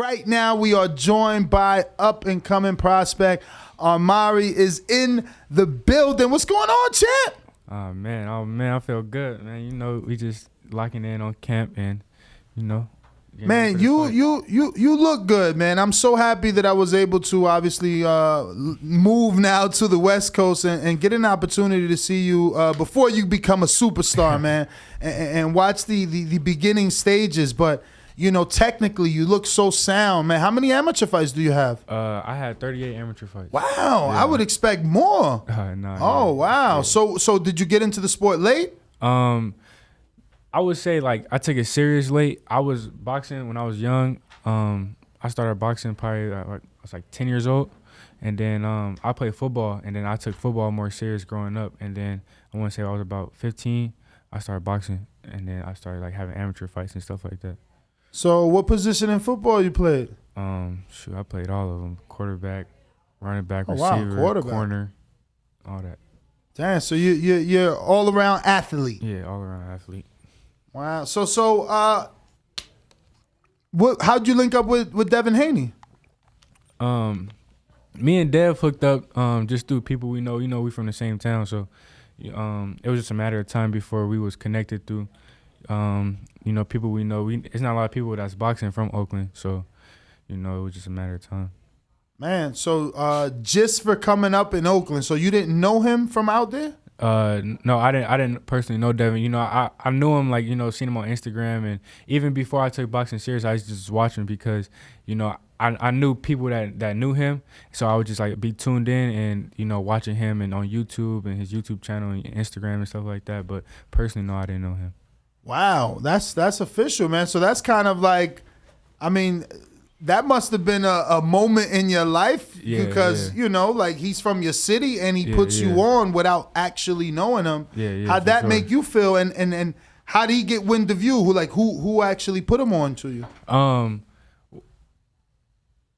right now we are joined by up-and-coming prospect. Amari is in the building. What's going on, champ? Oh man, I feel good, man. You know, we just locking in on camp and, you know. Man, you look good, man. I'm so happy that I was able to obviously move now to the West Coast and get an opportunity to see you before you become a superstar, man, and watch the beginning stages. But, you know, technically you look so sound, man. How many amateur fights do you have? I had 38 amateur fights. Wow, yeah. I would expect more. No, oh, yeah. wow. Yeah. So did you get into the sport late? I would say, like, I took it serious late. I was boxing when I was young. I started boxing probably I was like 10 years old. And then I played football, and then I took football more serious growing up. And then I want to say I was about 15, I started boxing, and then I started, like, having amateur fights and stuff like that. So what position in football you played? I played all of them. Quarterback, running back, receiver, corner, all that. Damn, so you're all-around athlete. Yeah, all-around athlete. Wow. So how'd you link up with Devin Haney? Me and Dev hooked up just through people we know. You know, we from the same town, so it was just a matter of time before we was connected through, you know, people we know. It's not a lot of people that's boxing from Oakland, so, you know, it was just a matter of time. Man, so just for coming up in Oakland, so you didn't know him from out there? No, I didn't personally know Devin. You know, I knew him, like, you know, seen him on Instagram, and even before I took boxing serious, I used to just watch him because, you know, I knew people that knew him, so I would just, like, be tuned in and, you know, watching him and on YouTube and his YouTube channel and Instagram and stuff like that. But personally, no, I didn't know him. Wow, that's official, man. So that's kind of like, I mean, that must have been a moment in your life because, you know, like, he's from your city and he puts you on without actually knowing him. How'd that make you feel? And how did he get wind of you? Who actually put him on to you?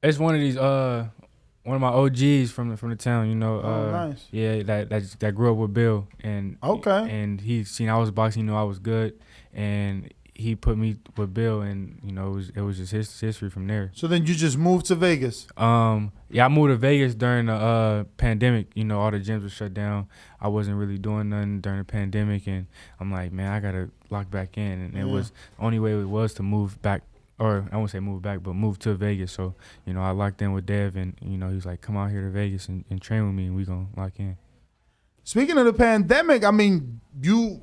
It's one of these one of my OGs from the town, you know. Nice. Yeah, that grew up with Bill, and and he seen I was boxing, you know, I was good, and he put me with Bill, and, you know, it was just history from there. So then you just moved to Vegas? Yeah, I moved to Vegas during the pandemic. You know, all the gyms were shut down. I wasn't really doing nothing during the pandemic, and I'm like, man, I gotta lock back in, and it was the only way it was to move back. Or I won't say move back, but move to Vegas. So, you know, I locked in with Dev, and, you know, he was like, come out here to Vegas and train with me, and we gonna lock in. Speaking of the pandemic, I mean, you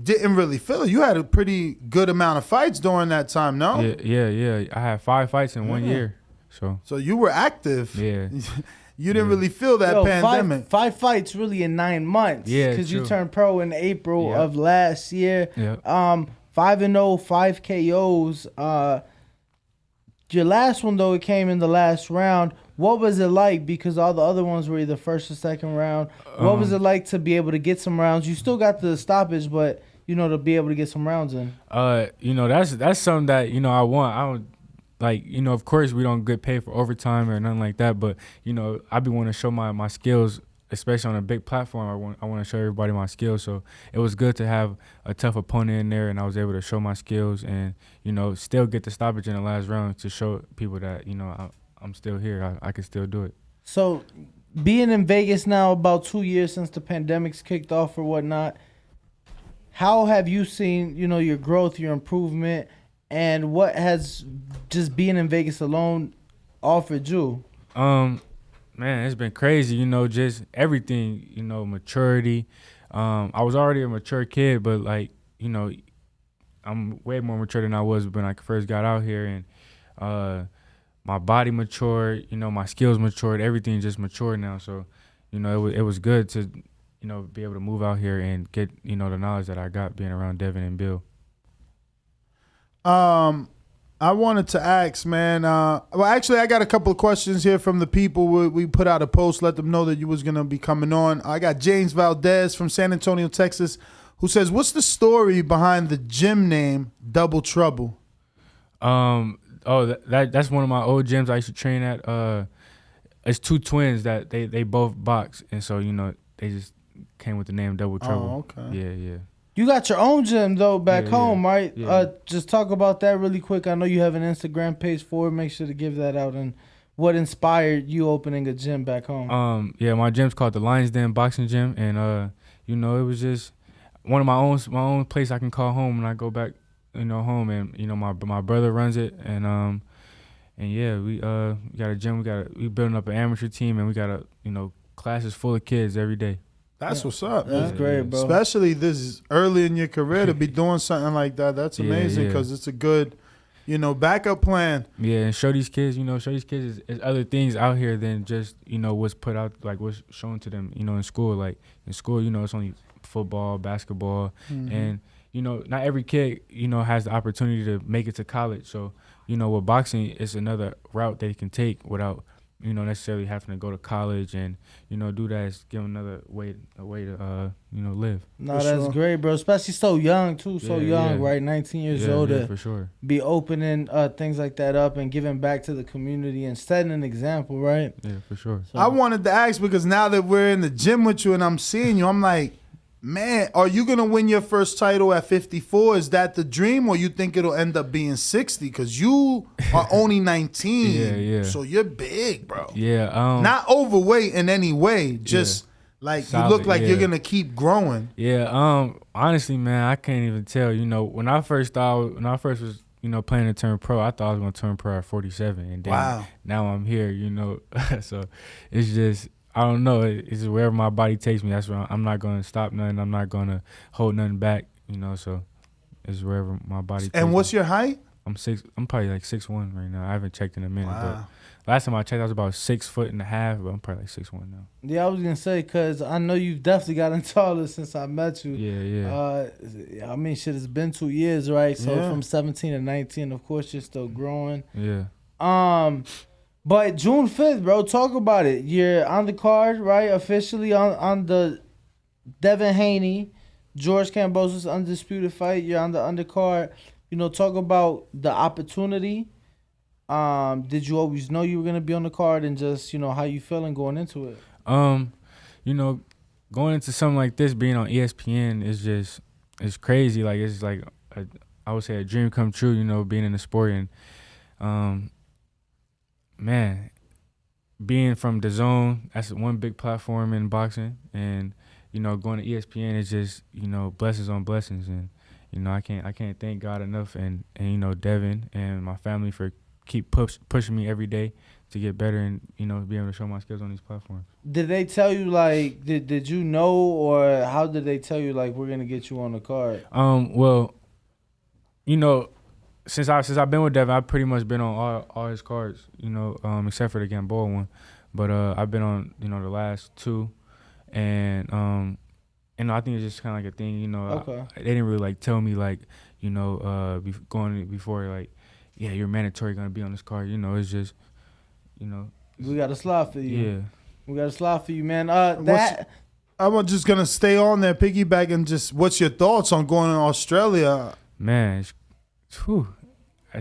didn't really feel it. You had a pretty good amount of fights during that time, no? Yeah. I had 5 fights in 1 year. So you were active. Yeah. You didn't really feel that pandemic. Five fights really in 9 months. Yeah, because you turned pro in April of last year. Yeah. 5-0, 5 KOs. Your last one, though, it came in the last round. What was it like? Because all the other ones were either first or second round. What was it like to be able to get some rounds? You still got the stoppage, but, you know, to be able to get some rounds in. You know, that's something that, you know, I want. I don't, like, you know, of course we don't get paid for overtime or nothing like that, but, you know, I be wanting to show my skills, especially on a big platform. I want to show everybody my skills. So it was good to have a tough opponent in there, and I was able to show my skills and, you know, still get the stoppage in the last round to show people that, you know, I'm still here. I can still do it. So being in Vegas now about 2 years since the pandemic's kicked off or whatnot, how have you seen, you know, your growth, your improvement, and what has just being in Vegas alone offered you? Man, it's been crazy, you know, just everything, you know, maturity. I was already a mature kid, but, like, you know, I'm way more mature than I was when I first got out here, and my body matured, you know, my skills matured, everything just matured now. So, you know, it was good to, you know, be able to move out here and get, you know, the knowledge that I got being around Devin and Bill. I wanted to ask, man. Well, actually, I got a couple of questions here from the people. We put out a post, let them know that you was going to be coming on. I got James Valdez from San Antonio, Texas, who says, what's the story behind the gym name Double Trouble? That's one of my old gyms I used to train at. It's 2 twins that they both box, and so, you know, they just came with the name Double Trouble. Oh, okay. Yeah. You got your own gym though back Yeah, home, yeah, right? yeah. Just talk about that really quick. I know you have an Instagram page for it. Make sure to give that out. And what inspired you opening a gym back home? Yeah, my gym's called the Lions Den Boxing Gym, and you know, it was just one of my own place I can call home when I go back, you know, home. And you know, my brother runs it, and yeah, we got a gym. We building up an amateur team, and we got classes full of kids every day. That's what's up. That's man. great, bro. Especially this early in your career to be doing something like that. That's Yeah, amazing yeah. because it's a good, backup plan. Yeah, and show these kids, is other things out here than just, what's put out, like what's shown to them, in school. Like in school, it's only football, basketball, and, not every kid, has the opportunity to make it to college. So, with boxing, it's another route they can take without, necessarily having to go to college and, do that is give them another way to, live. No, For that's sure. great, bro. Especially so young, too. So Yeah, young, yeah. right? 19 years Yeah, old. yeah, To for sure. be opening things like that up and giving back to the community and setting an example, right? Yeah, for sure. So, I wanted to ask because now that we're in the gym with you and I'm seeing you, I'm like, man, are you going to win your first title at 54? Is that the dream or you think it'll end up being 60? Because you are only 19. Yeah, yeah. So you're big, bro. Yeah. Not overweight in any way. Just like Solid, you look like yeah. you're going to keep growing. Yeah. Honestly, man, I can't even tell. When I first was, planning to turn pro, I thought I was gonna turn pro at 47, and then Wow. now I'm here. So it's just I don't know. It's wherever my body takes me. That's where I'm not gonna stop nothing. I'm not gonna hold nothing back. So it's wherever my body. Takes And what's me. your height? I'm probably like 6'1" right now. I haven't checked in a minute, Wow. but last time I checked, I was about 6'1.5", but I'm probably like 6'1" now. yeah, I was going to say, because I know you've definitely gotten taller since I met you. Yeah. I mean, shit, it's been 2 years, right? So Yeah. from 17 to 19, of course, you're still growing. Yeah. But June 5th, bro, talk about it. You're on the card, right? Officially on the Devin Haney, George Kambosos undisputed fight. You're on the undercard. Talk about the opportunity. Did you always know you were gonna be on the card, and just how you feeling going into it? Going into something like this, being on ESPN it's crazy. Like it's like I would say a dream come true. Being in the sport and man, being from Dazn, that's one big platform in boxing, and going to ESPN is just blessings on blessings, and I can't thank God enough, and Devin and my family for keep pushing me every day to get better and be able to show my skills on these platforms. Did they tell you, like, did you know, or how did they tell you, like, we're gonna get you on the card? Well, since I've been with Devin, I've pretty much been on all his cards, except for the Gamboa one. But I've been on, the last two, and I think it's just kind of like a thing, Okay. they didn't really like tell me like, going before like, yeah, you're mandatory gonna be on this card. It's just, We got a slot for you. yeah. We got a slot for you, man. I'm just going to stay on there, piggyback, and just what's your thoughts on going to Australia? Man, it's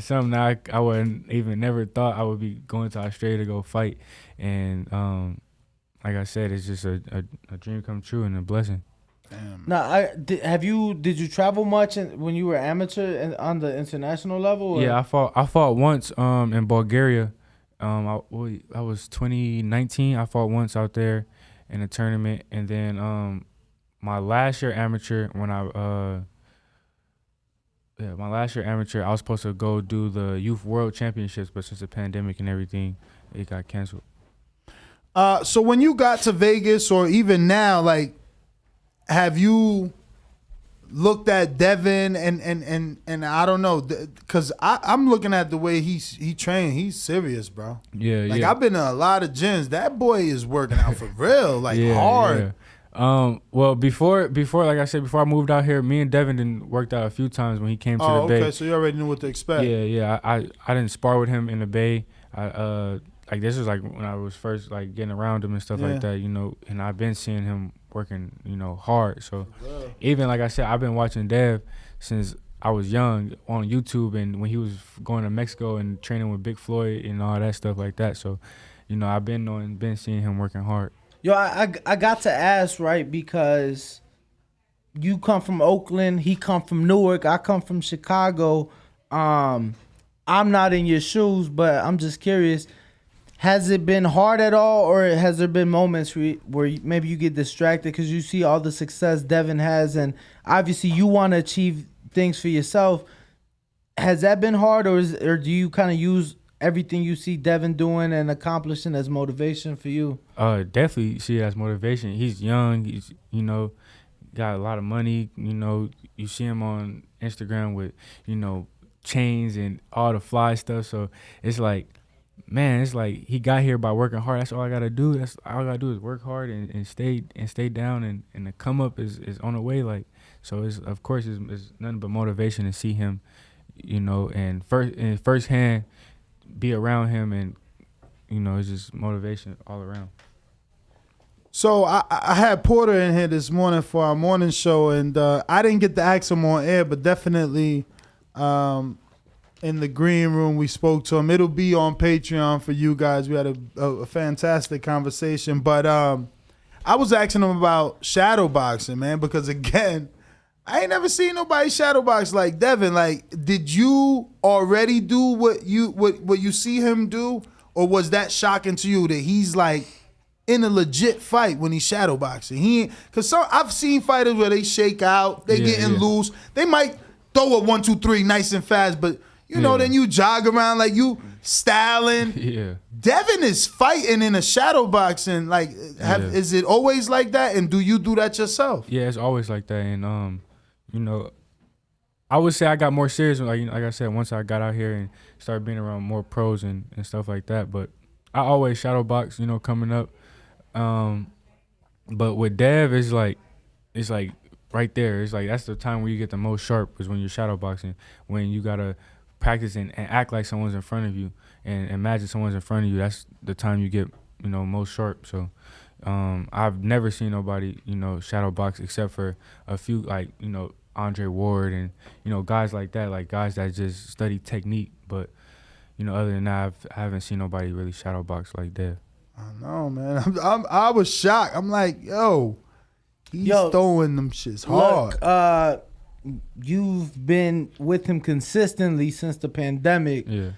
something that I wouldn't even never thought I would be going to Australia to go fight, and like I said, it's just a dream come true and a blessing. Damn. Now, did you travel much when you were amateur and on the international level? Or? Yeah, I fought once in Bulgaria. I was 2019. I fought once out there in a tournament, and then my last year amateur I was supposed to go do the Youth World Championships, but since the pandemic and everything, it got canceled. So when you got to Vegas, or even now, like, have you looked at Devin and I don't know, because I'm looking at the way he trained. He's serious, bro. Yeah, Like, yeah. I've been to a lot of gyms. That boy is working out for real, like hard. Yeah. Well, before like I said, before I moved out here, me and Devin done worked out a few times when he came to the Bay. Okay, so you already knew what to expect. Yeah. I didn't spar with him in the Bay. Like this was like when I was first like getting around him and stuff like that, and I've been seeing him working, hard. So even like I said, I've been watching Dev since I was young on YouTube, and when he was going to Mexico and training with Big Floyd and all that stuff like that. So, I've been seeing him working hard. Yo, I got to ask, right, because you come from Oakland, he come from Newark, I come from Chicago. I'm not in your shoes, but I'm just curious. Has it been hard at all, or has there been moments where maybe you get distracted because you see all the success Devin has, and obviously you want to achieve things for yourself? Has that been hard, or do you kind of use everything you see Devin doing and accomplishing as motivation for you? Definitely see it as motivation. He's young. He's, you know, got a lot of money. You know, you see him on Instagram with, you know, chains and all the fly stuff. So it's like, man, it's like he got here by working hard. That's all I gotta do. That's all I gotta do is work hard and stay down, and the come up is on the way. Like, so it's, of course, it's nothing but motivation to see him, you know, and firsthand be around him, and you know, it's just motivation all around. So I had Porter in here this morning for our morning show, and I didn't get to ask him on air, but definitely in the green room we spoke to him. It'll be on Patreon for you guys. We had a fantastic conversation, but I was asking him about shadowboxing, man, because again, I ain't never seen nobody shadowbox like Devin. Like, did you already do what you see him do, or was that shocking to you that he's like in a legit fight when he's shadowboxing? Because I've seen fighters where they shake out, they getting loose, they might throw a 1, 2, 3 nice and fast, but you know, then you jog around like you styling. Yeah. Devin is fighting in a shadowboxing. Like, is it always like that? And do you do that yourself? Yeah, it's always like that. And you know, I would say I got more serious, like I said, once I got out here and started being around more pros and stuff like that. But I always shadow box, you know, coming up. But with Dev, it's like right there. It's like that's the time where you get the most sharp, is when you're shadow boxing, when you gotta practice and act like someone's in front of you, and imagine someone's in front of you. That's the time you get, you know, most sharp. So I've never seen nobody, you know, shadow box except for a few, like, you know, Andre Ward and, you know, guys like that, like guys that just study technique. But, you know, other than that, I haven't seen nobody really shadow box like that. I know, man. I was shocked. I'm like, he's throwing them shits hard. Look, you've been with him consistently since the pandemic. Yeah.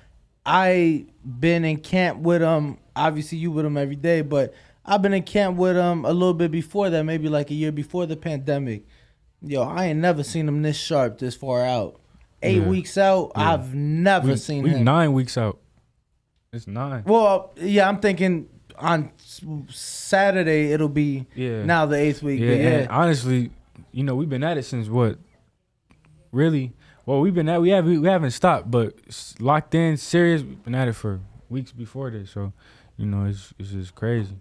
I been in camp with him. Obviously, you with him every day, but I've been in camp with him a little bit before that, maybe like a year before the pandemic. Yo, I ain't never seen him this sharp, this far out. 8 weeks out, I've never seen him. 9 weeks out. It's 9. Well, yeah, I'm thinking on Saturday it'll be now the 8th week. Yeah, but and honestly, you know, we've been at it since what? Really? Well, we haven't stopped, but locked in, serious. We've been at it for weeks before this, so you know, it's just crazy.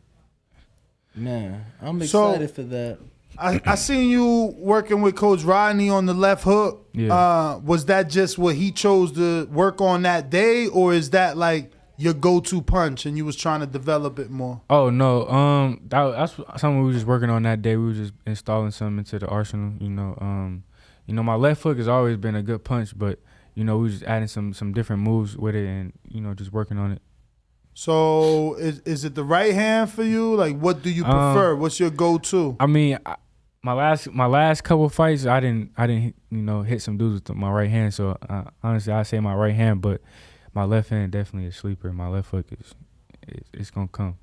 Man, I'm excited for that. I seen you working with Coach Rodney on the left hook. Yeah. Was that just what he chose to work on that day, or is that like your go-to punch and you was trying to develop it more? Oh no, that's something we were just working on that day. We were just installing something into the arsenal. You know, my left hook has always been a good punch, but you know, we were just adding some different moves with it, and you know, just working on it. So is it the right hand for you? Like, what do you prefer? What's your go-to? I mean, my last couple of fights, I didn't you know, hit some dudes with my right hand. So honestly, I say my right hand, but my left hand definitely a sleeper. My left hook it's gonna come.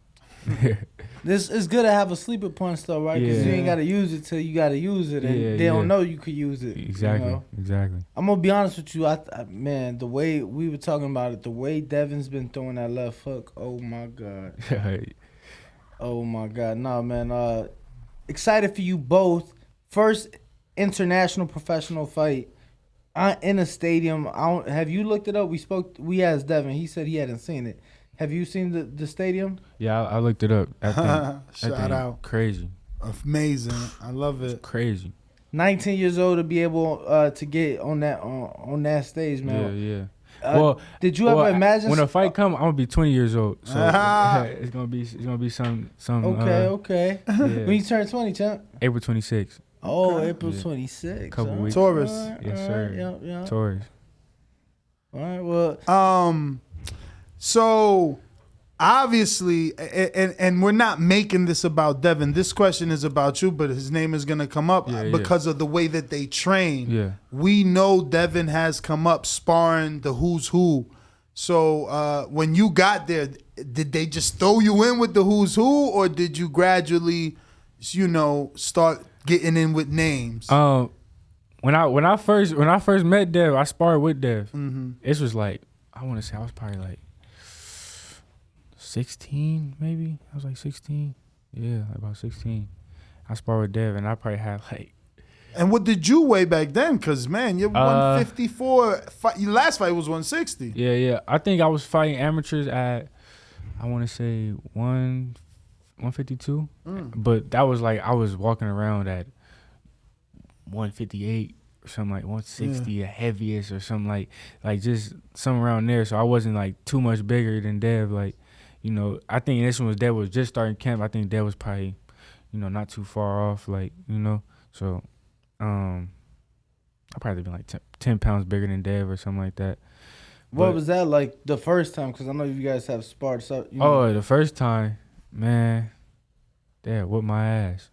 This is good to have a sleeper punch though, right? Because you ain't gotta use it till you gotta use it, and they don't know you could use it. Exactly, you know? exactly. I'm gonna be honest with you, man, the way we were talking about it, the way Devin's been throwing that left hook, oh my god, oh my god, no man, excited for you both. First international professional fight in a stadium. Have you looked it up? We asked Devin. He said he hadn't seen it. Have you seen the stadium? Yeah, I looked it up. Shout out. Crazy. Amazing. I love it. It's crazy. 19 years old to be able to get on that stage, man. Yeah. Well, did you ever imagine when a fight come, I'm gonna be 20 years old, so it's gonna be some. Okay. Yeah. When you turn 20, champ? April 26th. Oh, April 26th. Couple weeks. Taurus. Yes, sir. Yeah. Taurus. All right. Well. So obviously, and we're not making this about Devin. This question is about you, but his name is gonna come up because of the way that they train. Yeah. We know Devin has come up sparring the who's who. So when you got there, did they just throw you in with the who's who, or did you gradually, start getting in with names? When I first met Dev, I sparred with Dev. Mm-hmm. It was like, I want to say I was probably like 16, maybe. I was like 16. Yeah, about 16. I sparred with Dev, and I probably had like. And what did you weigh back then? Because, man, you're 154. Your last fight was 160. Yeah. I think I was fighting amateurs at, I want to say 152. But that was like, I was walking around at 158 or something, like 160 the heaviest or something, like just something around there. So I wasn't like too much bigger than Dev. Like, I think this one was Dev was just starting camp. I think Dev was probably, not too far off, like, so I probably been like 10 pounds bigger than Dev or something like that. What was that like the first time? Because I know you guys have sparred. So the first time, man, Dev whooped my ass.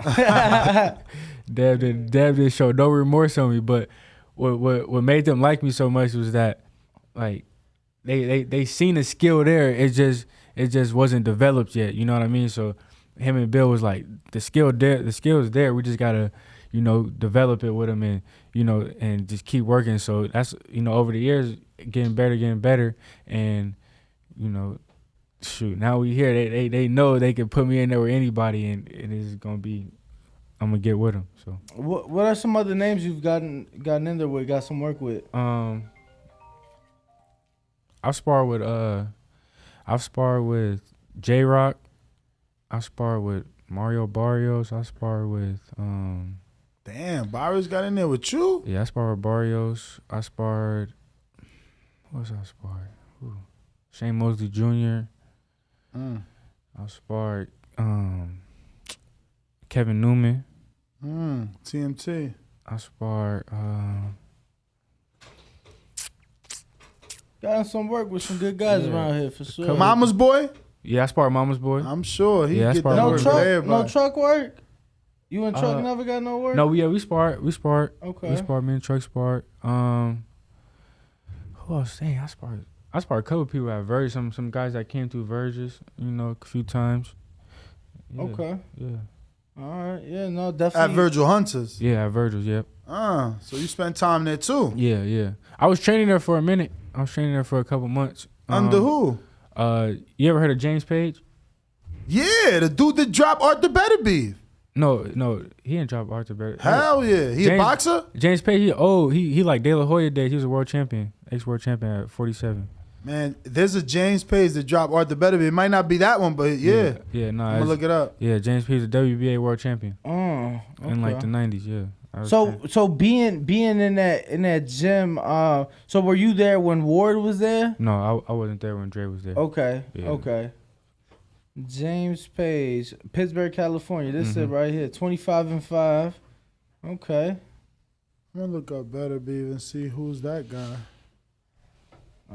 Dev didn't show no remorse on me. But what made them like me so much was that, like, they seen the skill there. It just wasn't developed yet. You know what I mean? So him and Bill was like, the skill is there. We just gotta, develop it with him and and just keep working. So that's over the years getting better, and shoot, now we here. They know they can put me in there with anybody, and it's gonna be, I'm gonna get with them. So what are some other names you've gotten in there with, got some work with? I sparred with J Rock. I sparred with Mario Barrios. I sparred with Damn, Barrios got in there with you? Yeah, I sparred with Barrios. I sparred. What was I sparred? Ooh. Shane Mosley Jr. I sparred Kevin Newman. TMT. I sparred. Got some work with some good guys around here for sure. Mama's boy? Yeah, I sparred Mama's boy. I'm sure he get that no work truck, with everybody. no truck work. You and Truck never got no work? No, we sparred. Okay. We sparred. Me and Truck sparred. Who else? Dang, I sparred a couple people at Verge. Some guys that came through Verges, a few times. Yeah. Okay. Yeah. All right. Yeah. No, definitely. At Virgil Hunters. Yeah, at Virgil's. Yep. So you spent time there too. Yeah. I was training there for a minute. I was training there for a couple months. Under who? You ever heard of James Page? Yeah, the dude that dropped Arthur Better Beef. No, he didn't drop Arthur Better. Hell yeah, he a boxer? James Page, he like De La Hoya days. He was a world champion, ex-world champion at 47. Man, there's a James Page that dropped Arthur Better Beef. It might not be that one, but yeah. Yeah, no. I'm gonna look it up. Yeah, James Page is a WBA world champion. Okay. In like the 90s, yeah. So being in that gym, so were you there when Ward was there? No, I wasn't there when Dre was there. Okay. Yeah. Okay. James Page, Pittsburgh, California. This is it right here. 25-5. Okay. I'm gonna look up Better Beef and see who's that guy.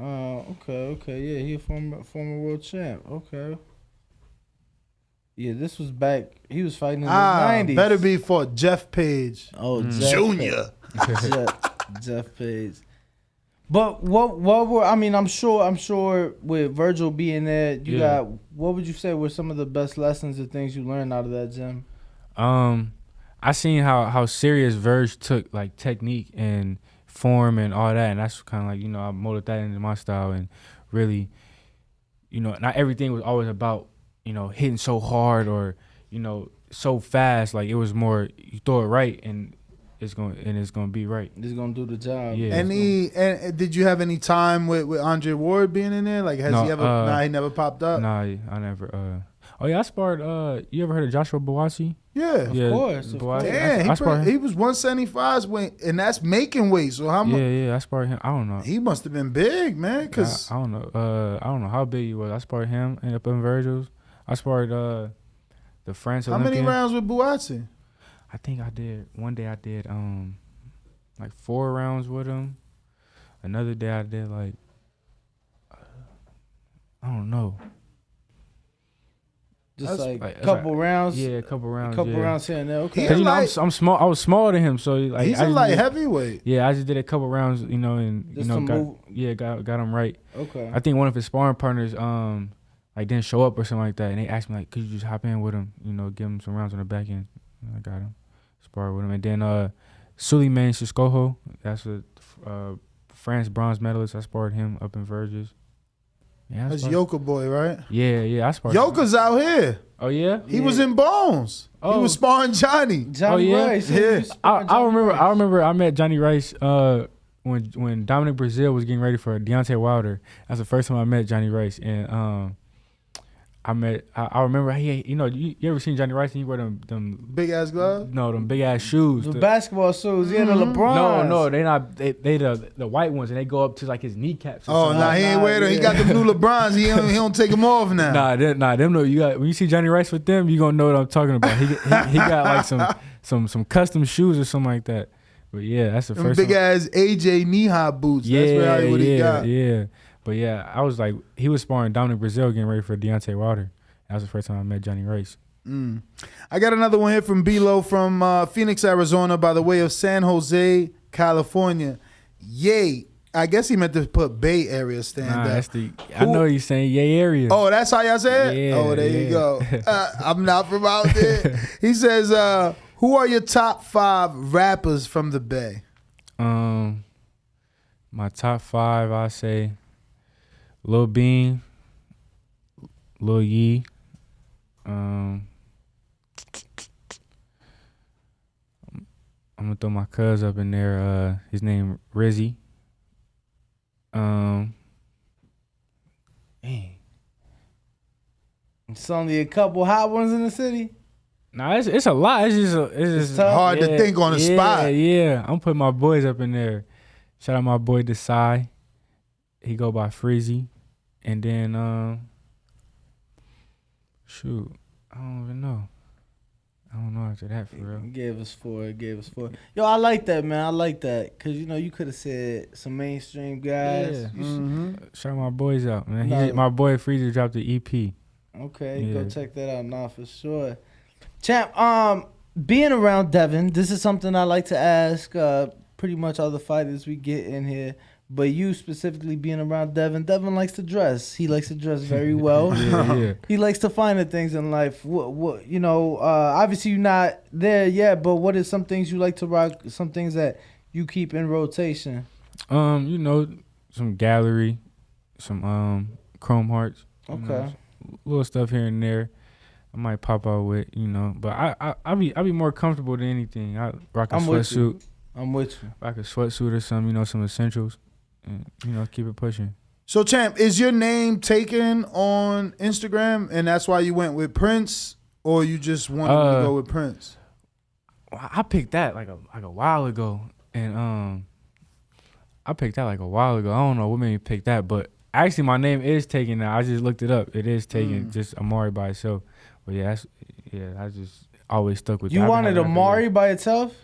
Okay. Yeah, he a former world champ. Okay. Yeah, this was back. He was fighting in the 90s. Better Beef fought Jeff Page. Oh, Junior. Jeff Page. But what were, I mean, I'm sure with Virgil being there, you got, what would you say were some of the best lessons and things you learned out of that gym? I seen how serious Verge took like technique and form and all that, and that's kind of like, I molded that into my style, and really, not everything was always about, hitting so hard or, so fast. Like, it was more, you throw it right and it's gonna be right. It's gonna do the job. Yeah. And did you have any time with Andre Ward being in there? Like, has he ever? He never popped up. Nah, I never. I sparred. You ever heard of Joshua Boasi? Yeah, of course. Damn, he was 175 weight, and that's making weight. So how much? Yeah, I sparred him. I don't know. He must have been big, man. Cause I don't know. I don't know how big he was. I sparred him. Ended up in Virgil's. I sparred the France Olympian. How many rounds with Boasi? I think one day I did like 4 rounds with him. Another day I did like I don't know. Just That's- like a couple rounds. Yeah, a couple rounds. Couple yeah. rounds here and there. Okay. He- Cause you know like- I'm small. I was smaller than him, so like He's I a just light did- heavyweight. Yeah, I just did a couple rounds, you know, and you Just know to got move. got him right. Okay. I think one of his sparring partners like didn't show up or something like that, and they asked me like, could you just hop in with him, you know, give him some rounds on the back end. And I got him, sparred with him, and then Suleiman Siskoho, that's a France bronze medalist. I sparred him up in Verges. Yeah, I That's sparred- Yoka boy, right? Yeah, I sparred. him. Yoka's out here. Oh yeah. He was in Bones. He Oh. was sparring Johnny. Johnny yeah? Rice. Yeah. I remember I met Johnny Rice when Dominic Brazil was getting ready for Deontay Wilder. That's the first time I met Johnny Rice, and I remember you ever seen Johnny Rice and he wear them Big ass glove. them big ass shoes. The basketball shoes. Yeah, the LeBron. No, they not they the white ones, and they go up to like his kneecaps. or Oh, something. nah, he ain't wearing them. He yeah. got them new LeBrons. He don't take them off now. Them no. You got when you see Johnny Rice with them, you gonna know what I'm talking about. He got like some custom shoes or something like that. But yeah, that's the Them first big time. ass AJ knee-high boots. That's what he got. Yeah. But yeah, I was like, he was sparring Dominic Brazil getting ready for Deontay Wilder. That was the first time I met Johnny Rice. I got another one here from B-Lo from Phoenix, Arizona, by the way of San Jose, California. Yay. I guess he meant to put Bay Area stand Nah, up. that's I know he's saying yay area. Oh, that's how y'all say it? Yeah, Oh, there you yeah. go. I'm not from out there. He says, who are your top 5 rappers from the Bay? My top 5, I say Lil Bean, Lil Yee, I'm gonna throw my cuz up in there. His name Rizzy. Dang. It's only a couple hot ones in the city. Nah, it's a lot. It's just tough. Hard to think on the spot. Yeah, I'm putting my boys up in there. Shout out my boy Desai. He go by Freezy. And then shoot, I don't even know. I don't know after that for real. It gave us four. Yo, I like that, man. I like that. Because, you could have said some mainstream guys. Yeah. You Shout my boys out, man. No. My boy Freezy dropped the EP. Okay, Yeah. go check that out. Nah, for sure. Champ, being around Devin, this is something I like to ask pretty much all the fighters we get in here. But you specifically being around Devin likes to dress. He likes to dress very well. Yeah. He likes to find the things in life. What obviously you're not there yet, but what is some things you like to rock, some things that you keep in rotation? Some gallery, some chrome hearts. Okay. Little stuff here and there. I might pop out with, but I be more comfortable than anything. I rock a I'm with sweatsuit. I'm with you. Rock a sweatsuit or some, some essentials. And, keep it pushing. So, Champ, is your name taken on Instagram and that's why you went with Prince, or you just wanted to go with Prince? I picked that like a while ago, and I picked that like a while ago. I don't know what made me pick that, but actually my name is taken now. I just looked it up. It is taken, just Amari by itself. But yeah, I just always stuck with that. You I've been wanted having that for Amari years. by itself?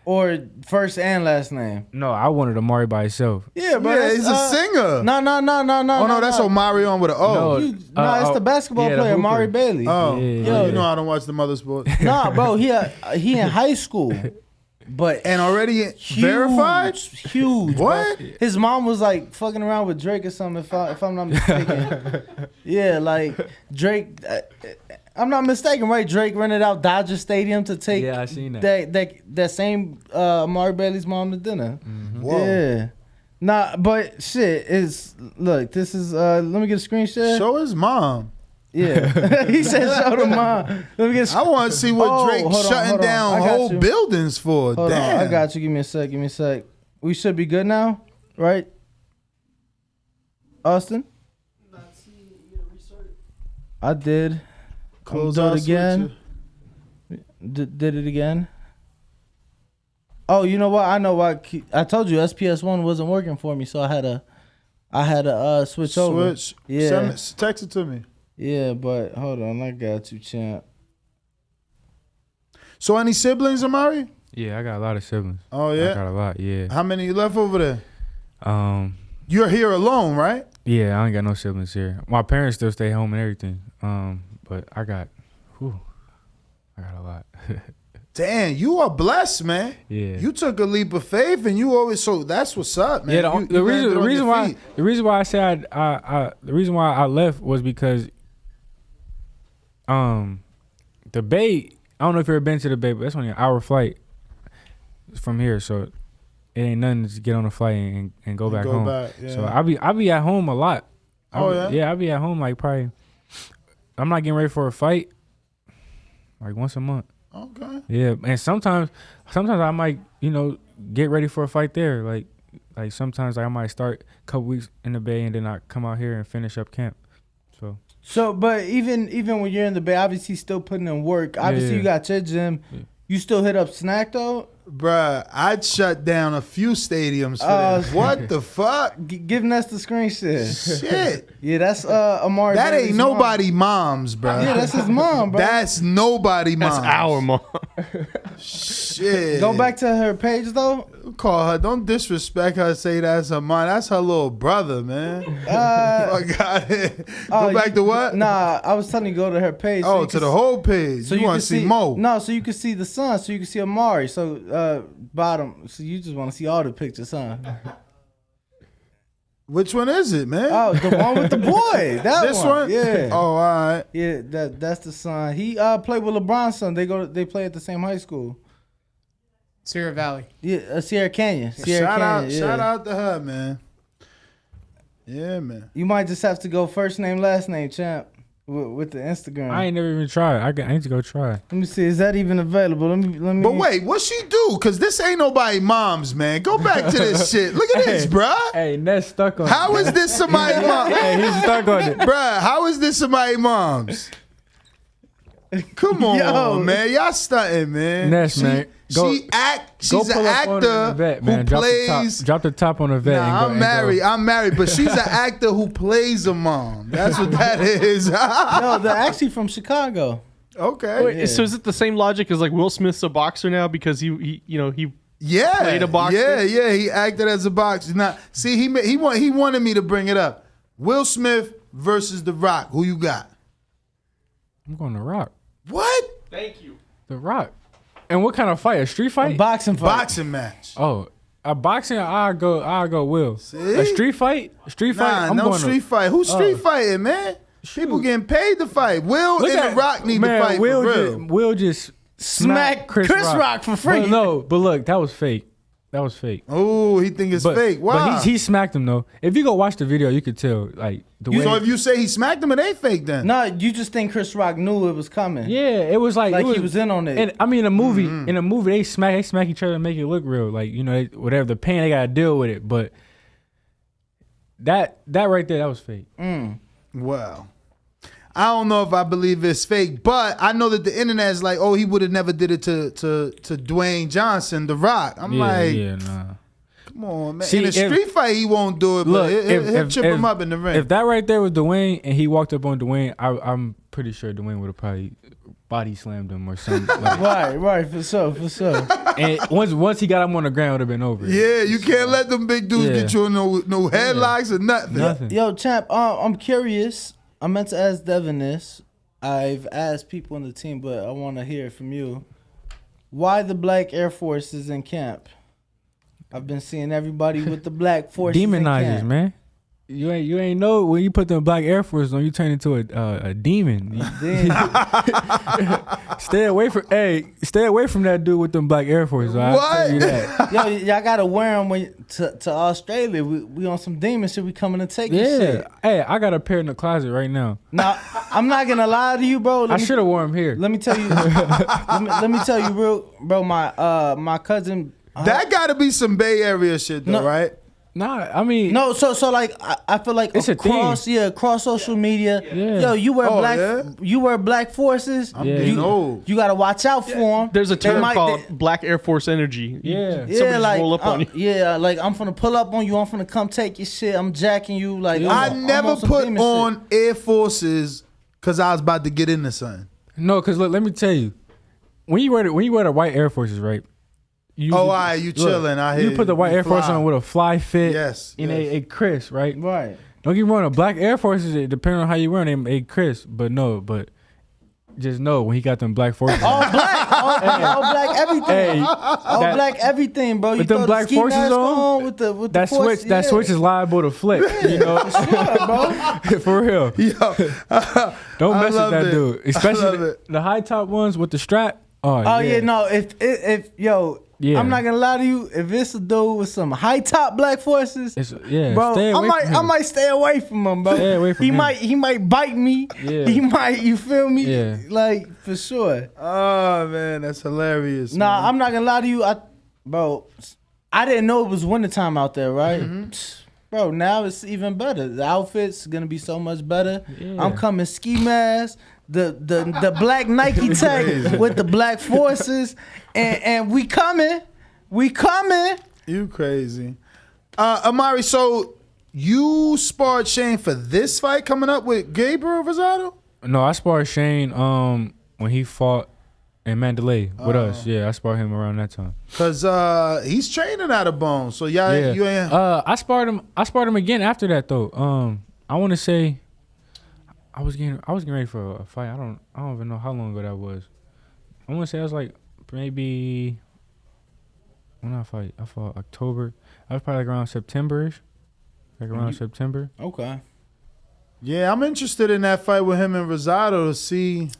Or first and last name? No, I wanted Amari by itself. Yeah, bro. Yeah, he's a singer. No. Oh, no, that's Omari on with an O. No. It's the basketball yeah, the player, hooper. Amari Bailey. Oh, Yeah. you know I don't watch the mother sports. Nah, bro, he in high school, but And already huge, verified? huge. What? Bro. His mom was like fucking around with Drake or something. If I'm not mistaken. Yeah, like Drake. I'm not mistaken, right? Drake rented out Dodger Stadium to take. Yeah, I seen that. That same Amari Bailey's mom to dinner. Whoa. Yeah. Nah, but shit look. This is. Let me get a screen share. Show his mom. Yeah, he said show the mom. Let me get. I want to see what Drake hold on, shutting hold on. down I got whole you. buildings for. Hold Damn. on, I got you. Give me a sec. We should be good now, right? Austin? I did. Close Do out it again. Did it again. Oh, you know what? I know why. I told you SPS1 wasn't working for me, so I had to switch over. Switch. Yeah. Text it to me. Yeah, but hold on, I got you, champ. So any siblings, Amari? Yeah, I got a lot of siblings. Oh, I yeah? got a lot, yeah. How many you left over there? Yeah, You're here alone, right? I ain't got no siblings here. My parents still stay home and everything. but I got a lot. Damn, you are blessed, man. Yeah. You took a leap of faith, and you always that's what's up, man. Yeah, You the landed on reason your why feet. the reason why I said the reason why I left was because the Bay. I don't know if you've ever been to the Bay, but that's only an hour flight from here, so it ain't nothing to get on a flight and go back home. Yeah. So I be at home a lot. Yeah? I be at home like probably. I'm not getting ready for a fight like once a month. Okay. Yeah, and sometimes I might, get ready for a fight there. Like sometimes I might start a couple weeks in the Bay and then I come out here and finish up camp. So but even when you're in the Bay, obviously still putting in work. Obviously Yeah. you got your gym. Yeah. You still hit up Snack though? Bruh, I'd shut down a few stadiums for this. What the fuck? Give Ness the screen shit. Shit. Yeah, that's Amari. That ain't Jones' nobody mom's, bruh. Mom. Yeah, that's his mom, bro. That's nobody mom's. That's our mom. Shit. Go back to her page though. Call her. Don't disrespect her. Say that's her mom. That's her little brother, man. Fuck out here. Go back to what? Nah, I was telling you go to her page. Oh, you to can the whole page. So you want can to see Mo? No, so you can see the son. So you can see Amari. So bottom. So you just want to see all the pictures, huh? Which one is it, man? Oh, the one with the boy. That This one? Yeah. Oh, all right. Yeah, that's the son. He played with LeBron's son. They play at the same high school. Sierra Valley. Yeah, Sierra Canyon. Shout out to her, man. Yeah, man. You might just have to go first name, last name, champ, with the Instagram. I ain't never even tried. I need to go try. Let me see. Is that even available? Let me. But wait, what she do? Cause this ain't nobody mom's, man. Go back to this shit. Look at this, bruh. Hey, Ness stuck on How is this somebody mom? Hey, he's stuck on it. Bruh, how is this somebody mom's? Come on, Yo. man. Y'all stunting, man. Ness, man. She's Go an pull up on the actor vet, who man. plays. Drop the top on the vet. Nah, and go, I'm married, but she's an actor who plays a mom. That's what that is. No, they're actually from Chicago. Okay. Wait, Yeah. so is it the same logic as like Will Smith's a boxer now because he Yeah, played a boxer? Yeah, he acted as a boxer. Now, see, he wanted me to bring it up. Will Smith versus The Rock. Who you got? I'm going to Rock. What? Thank you. The Rock. And what kind of fight? A street A fight? boxing fight. Boxing match. Oh, a boxing. I'll go Will. See? A street fight? Street fight? Nah, I'm no going street fight. Who's street fighting, man? People getting paid to fight. Will and The Rock need to fight Will for real. Will just Smack Chris Rock for free. But no, but look, that was fake. That was fake. Oh, he think it's fake. Why? But he smacked him though. If you go watch the video, you could tell like the way. So if you say he smacked him, it ain't fake then. No, you just think Chris Rock knew it was coming. Yeah, it was like Like he was in on it. And I mean, in a movie, they smack each other and make it look real. Like whatever the pain they gotta deal with it. But that right there, that was fake. Well, I don't know if I believe it's fake, but I know that the internet is like, oh, he would have never did it to Dwayne Johnson, The Rock. I'm Nah. come on, man. See, in a street fight, he won't do it, Look, but he'll chip him up in the ring. If that right there was Dwayne and he walked up on Dwayne, I'm pretty sure Dwayne would have probably body slammed him or something. Like, Right, for sure. and once he got him on the ground, it would have been over. Yeah, you can't let them big dudes Yeah. get you in no headlocks or nothing. Nothing. Yo, champ, I'm curious. I meant to ask Devin this. I've asked people on the team, but I want to hear it from you. Why the Black Air Force is in camp? I've been seeing everybody with the Black Forces in Demonizers, camp. man. You ain't know when you put them Black Air Force on, you turn into a demon. Stay away from that dude with them Black Air Forces. I'll tell you that. Yo, y'all gotta wear them to Australia. We on some demon shit. We coming to take your shit. Yeah. Hey, I got a pair in the closet right now. Now, I'm not gonna lie to you, bro. I should have worn them here. Let me tell you. let me tell you, real, bro. My cousin. That got to be some Bay Area shit, though, No. right? Nah, I mean, No, so like I feel like It's a across social media. Yeah. Yo, you wear Oh, black yeah? you wear Black Forces. I'm Yeah. getting you, old. you gotta watch out for them. There's a term called Black Air Force energy. Yeah. Somebody Yeah, like roll up on you. yeah, like I'm finna pull up on you. I'm finna come take your shit. I'm jacking you. Like I I'm never on some put demon shit. on Air Forces because I was about to get into something. no, because look, let me tell you, when you wear the white Air Forces, right? You, Oh, all right, you chilling. I hear you put the white you Air Force fly. on with a fly fit. Yes, And yes. a crisp, right? Right. Don't get me wrong. The Black Air Forces, depending on how you wear them, a crisp. But no, but just know when he got them black forces. All black, all black everything. Hey, all black everything, bro. You with them throw black the ski forces mask on, with the that force, switch, that switch is liable to flip. You know, for sure, bro. for real. Yo, Don't I mess with love that it. dude, I love especially it. the high top ones with the strap. Oh yeah, no. If yo, Yeah. I'm not gonna lie to you. If it's a dude with some high top black forces, bro, stay away from him. I might stay away from him, bro. Stay away from him. He might bite me. Yeah. He might, you feel me? Yeah. Like for sure. Oh man, that's hilarious. Nah, man. I'm not gonna lie to you. Bro, I didn't know it was wintertime out there, right? Bro, now it's even better. The outfit's gonna be so much better. Yeah. I'm coming ski mask, the black Nike tech with the black forces, and we coming. We coming. You crazy. Amari, so you sparred Shane for this fight coming up with Gabriel Rosado? No, I sparred Shane when he fought in Mandalay with us. Yeah, I sparred him around that time. Cause he's training out of bone. So y'all, Yeah. you ain't. I sparred him again after that though. I want to say I was getting ready for a fight. I don't even know how long ago that was. I want to say I was like maybe when I fought October. I was probably like around September-ish. Like around September. Okay. Yeah, I'm interested in that fight with him and Rosado to see.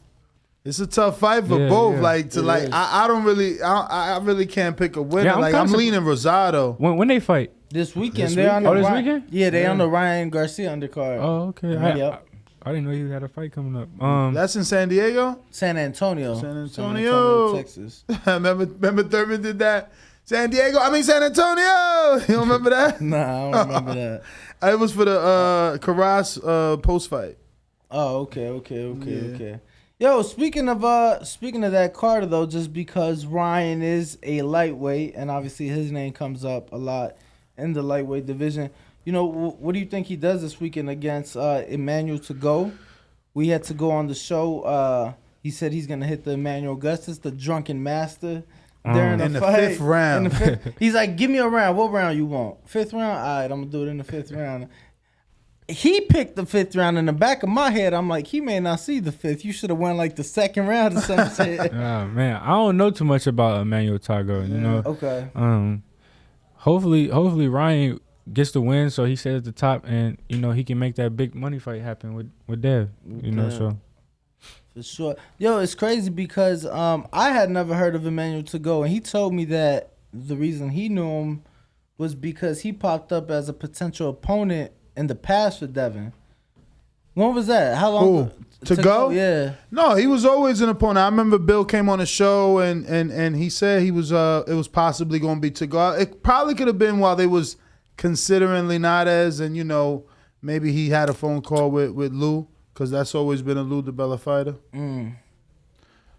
It's a tough fight for Yeah, both. yeah. Like to It like, is. I really can't pick a winner. Yeah, I'm like kinda I'm leaning Rosado. When they fight? This weekend This they're on the weekend? Oh, this Ryan- weekend? Yeah, they Yeah. on the Ryan Garcia undercard. Oh, okay. Yep. I didn't know you had a fight coming up. That's in San Diego. San Antonio. San Antonio. Texas. remember Thurman did that. San Antonio. You don't remember that? Nah, I don't remember that. It was for the Karras post fight. Oh, okay. Yo, speaking of that Carter though, just because Ryan is a lightweight and obviously his name comes up a lot in the lightweight division. You know, what do you think he does this weekend against Emmanuel to go? We had to go on the show. He said he's gonna hit the Emmanuel Augustus, the drunken master. During In the fight. fifth round. In the fifth. He's like, give me a round. What round you want? Fifth round? All right, I'm going to do it in the fifth round. He picked the fifth round. In the back of my head, I'm like, he may not see the fifth. You should have won like the second round or some shit. Oh, man, I don't know too much about Emmanuel Tago, you know. Okay. Hopefully Ryan gets the win so he stays at the top and, you know, he can make that big money fight happen with Dev, you know, Okay. so. For sure. Yo, it's crazy because I had never heard of Emmanuel to go, and he told me that the reason he knew him was because he popped up as a potential opponent in the past for Devin. When was that? How long? Who? To go? Yeah. No, he was always an opponent. I remember Bill came on the show and he said he was it was possibly going to be to go. It probably could have been while they was considering Linares, and you know maybe he had a phone call with Lou. Because that's always been a Lou DiBella fighter.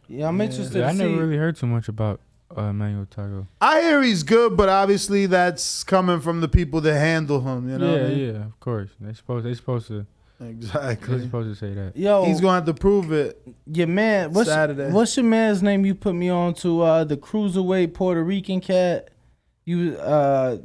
Yeah, I'm interested I to see. never really heard too much about Emmanuel Tago. I hear he's good, but obviously that's coming from the people that handle him. You know what I mean? Yeah, of course. They supposed to Exactly. say that. Yo, He's going to have to prove it. your man, Saturday. what's your man's name you put me on to? The cruiserweight Puerto Rican cat. You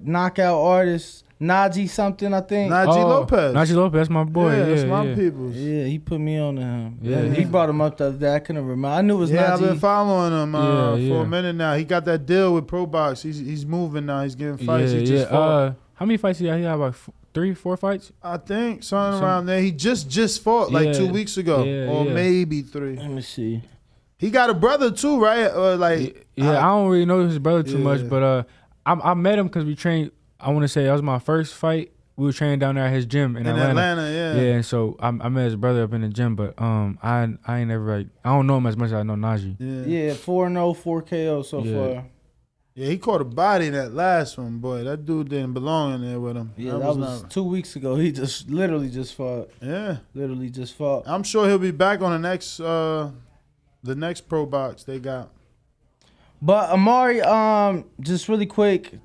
knockout artist. Najee something, I think. Najee Lopez. Najee Lopez, that's my boy. Yeah, Yeah, that's my yeah. people's. Yeah, he put me on to him. Yeah, He brought him up the other day. I couldn't remember. I knew it was Yeah, I've been Najee. following him for Yeah. a minute now. He got that deal with Pro Box. He's moving now. He's getting fights. He just fought. How many fights he got? He got about 3-4 fights? I think something around there. He just fought like Yeah. 2 weeks ago, Yeah, or yeah. maybe 3. Let me see. He got a brother too, right? I don't really know his brother too Yeah. much, but I met him because we trained. I want to say that was my first fight. We were training down there at his gym in Atlanta. Yeah. Yeah, and so I met his brother up in the gym, but I ain't never like I don't know him as much as I know Najee. Yeah, 4-0, 4KO so Yeah. far. Yeah, he caught a body in that last one, boy. That dude didn't belong in there with him. Yeah, that was 2 weeks ago. He just literally just fought. Yeah. Literally just fought. I'm sure he'll be back on the next Pro Box they got. But Amari, just really quick,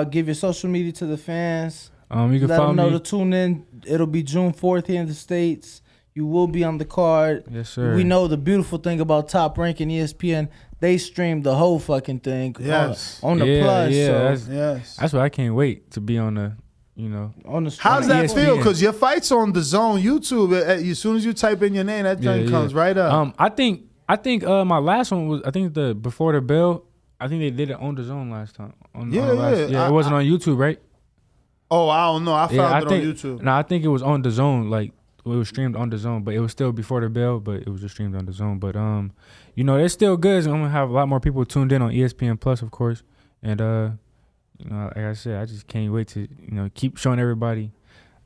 give your social media to the fans. You can Let follow them know me. to tune in. It'll be June 4th here in the States. You will be on the card. Yes, sir. We know the beautiful thing about Top Rank and ESPN. They stream the whole fucking thing Yes. on the Yeah, plus. yeah, so Yes. That's what I can't wait to be on the, you know. on the How's stream. that ESPN. feel? Because your fight's on Dazn YouTube. As soon as you type in your name, that thing comes right up. I think I think my last one was, I think the before the bell. I think they did it on DAZN last time. It wasn't on YouTube, right? Oh, I don't know. I found it on YouTube. No, I think it was on DAZN. Like it was streamed on DAZN, but it was still before the bell. But it was just streamed on DAZN. But you know, it's still good. So I'm gonna have a lot more people tuned in on ESPN Plus, of course. And you know, like I said, I just can't wait to keep showing everybody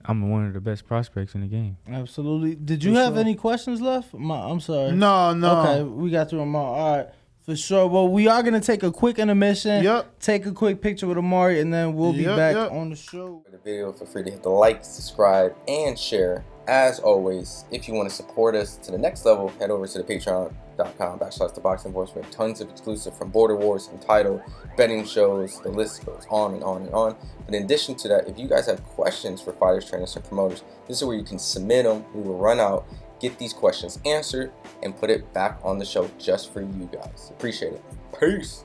I'm one of the best prospects in the game. Absolutely. Did you have any questions left? I'm sorry. No. Okay, we got through them all. All right. For sure. Well, we are going to take a quick intermission. Yep. Take a quick picture with Amari, and then we'll be back on the show. For the video, feel free to hit the like, subscribe, and share. As always, if you want to support us to the next level, head over to the patreon.com/ThaBoxingVoice. We have tons of exclusive from Border Wars, from title, betting shows, the list goes on and on and on. But in addition to that, if you guys have questions for fighters, trainers, and promoters, this is where you can submit them. We will run out, get these questions answered, and put it back on the show just for you guys. Appreciate it. Peace.